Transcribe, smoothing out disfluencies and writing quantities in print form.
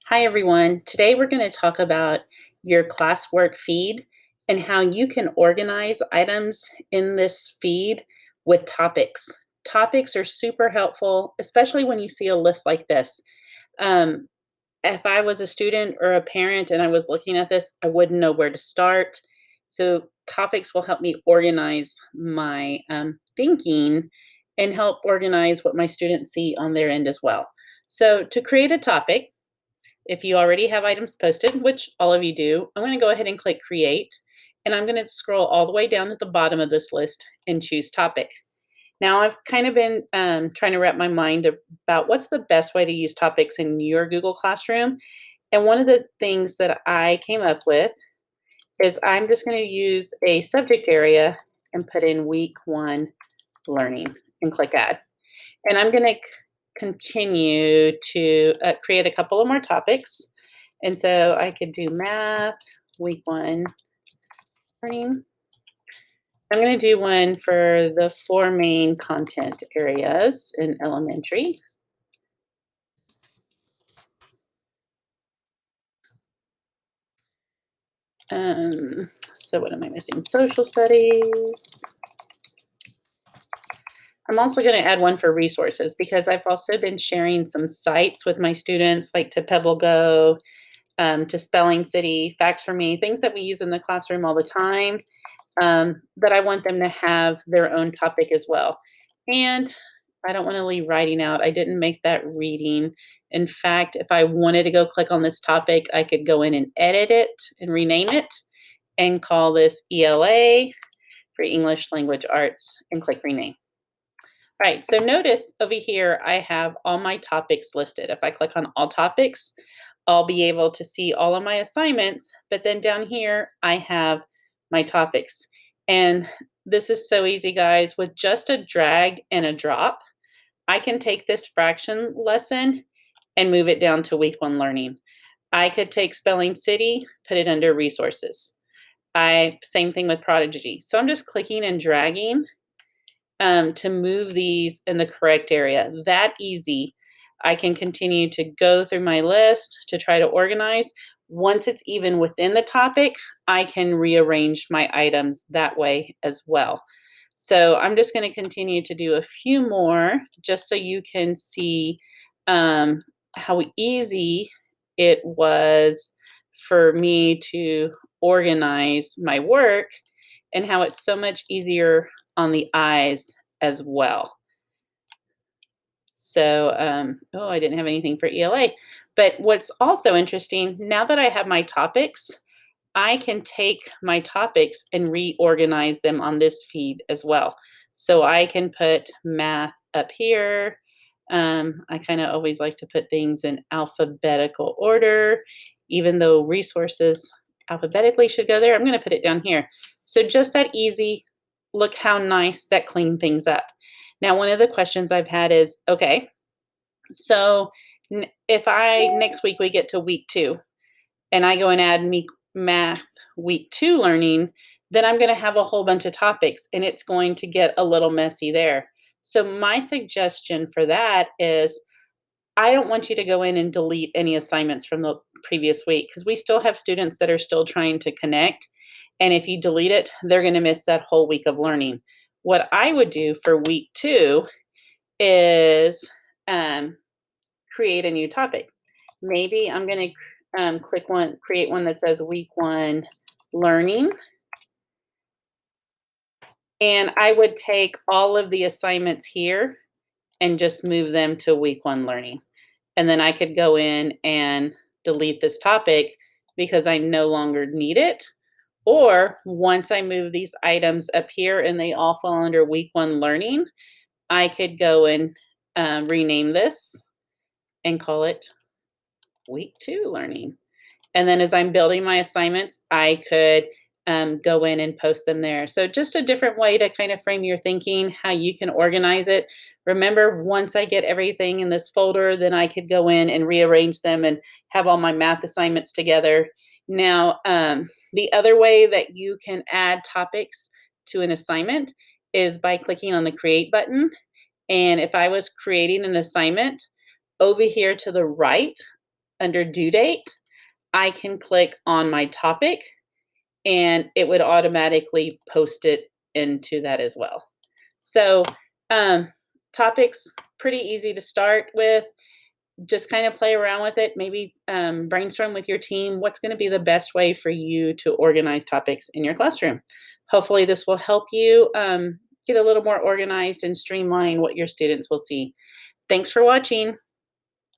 Hi, everyone. Today we're going to talk about your classwork feed and how you can organize items in this feed with topics. Topics are super helpful, especially when you see a list like this. Um, if I was a student or a parent and I was looking at this, I wouldn't know where to start. So, topics will help me organize my thinking and help organize what my students see on their end as well. So, to create a topic, if you already have items posted, which all of you do, I'm going to go ahead and click create. And I'm going to scroll all the way down to the bottom of this list and choose topic. Now, I've kind of been trying to wrap my mind about what's the best way to use topics in your Google Classroom. And one of the things that I came up with is I'm just going to use a subject area and put in week one learning and click add. And I'm going to continue to create a couple of more topics. And so I could do math, week one learning. I'm going to do one for the four main content areas in elementary. So what am I missing? Social studies. I'm also going to add one for resources because I've also been sharing some sites with my students, like to Pebble Go, to Spelling City, Facts for Me, things that we use in the classroom all the time. But I want them to have their own topic as well. And I don't want to leave writing out. I didn't make that reading. In fact, if I wanted to go click on this topic, I could go in and edit it and rename it and call this ELA for English Language Arts and click rename. All right, so notice over here, I have all my topics listed. If I click on all topics, I'll be able to see all of my assignments, but then down here, I have my topics. And this is so easy, guys. With just a drag and a drop, I can take this fraction lesson and move it down to week one learning. I could take Spelling City, put it under resources. Same thing with Prodigy. So I'm just clicking and dragging to move these in the correct area. That easy. I can continue to go through my list to try to organize. Once it's even within the topic, I can rearrange my items that way as well. So I'm just going to continue to do a few more just so you can see how easy it was for me to organize my work and how it's so much easier on the eyes as well. So, oh, I didn't have anything for ELA. But what's also interesting, now that I have my topics, I can take my topics and reorganize them on this feed as well. So I can put math up here. I kind of always like to put things in alphabetical order, even though resources alphabetically should go there. I'm going to put it down here. So just that easy. Look how nice that cleaned things up. Now, one of the questions I've had is, okay, so if next week we get to week two and I go and add math week two learning, then I'm going to have a whole bunch of topics and it's going to get a little messy there. So my suggestion for that is I don't want you to go in and delete any assignments from the previous week because we still have students that are still trying to connect. And if you delete it, they're going to miss that whole week of learning. What I would do for week two is create a new topic. Maybe I'm going to create one that says week one learning. And I would take all of the assignments here and just move them to week one learning. And then I could go in and delete this topic because I no longer need it. Or once I move these items up here and they all fall under week one learning, I could go and rename this and call it week two learning. And then as I'm building my assignments, I could go in and post them there. So just a different way to kind of frame your thinking, how you can organize it. Remember, once I get everything in this folder, then I could go in and rearrange them and have all my math assignments together. Now, the other way that you can add topics to an assignment is by clicking on the create button. And if I was creating an assignment over here to the right, under due date, I can click on my topic and it would automatically post it into that as well. So, um, topics, pretty easy to start with. Just kind of play around with it. Maybe brainstorm with your team what's going to be the best way for you to organize topics in your classroom. Hopefully, this will help you get a little more organized and streamline what your students will see. Thanks for watching.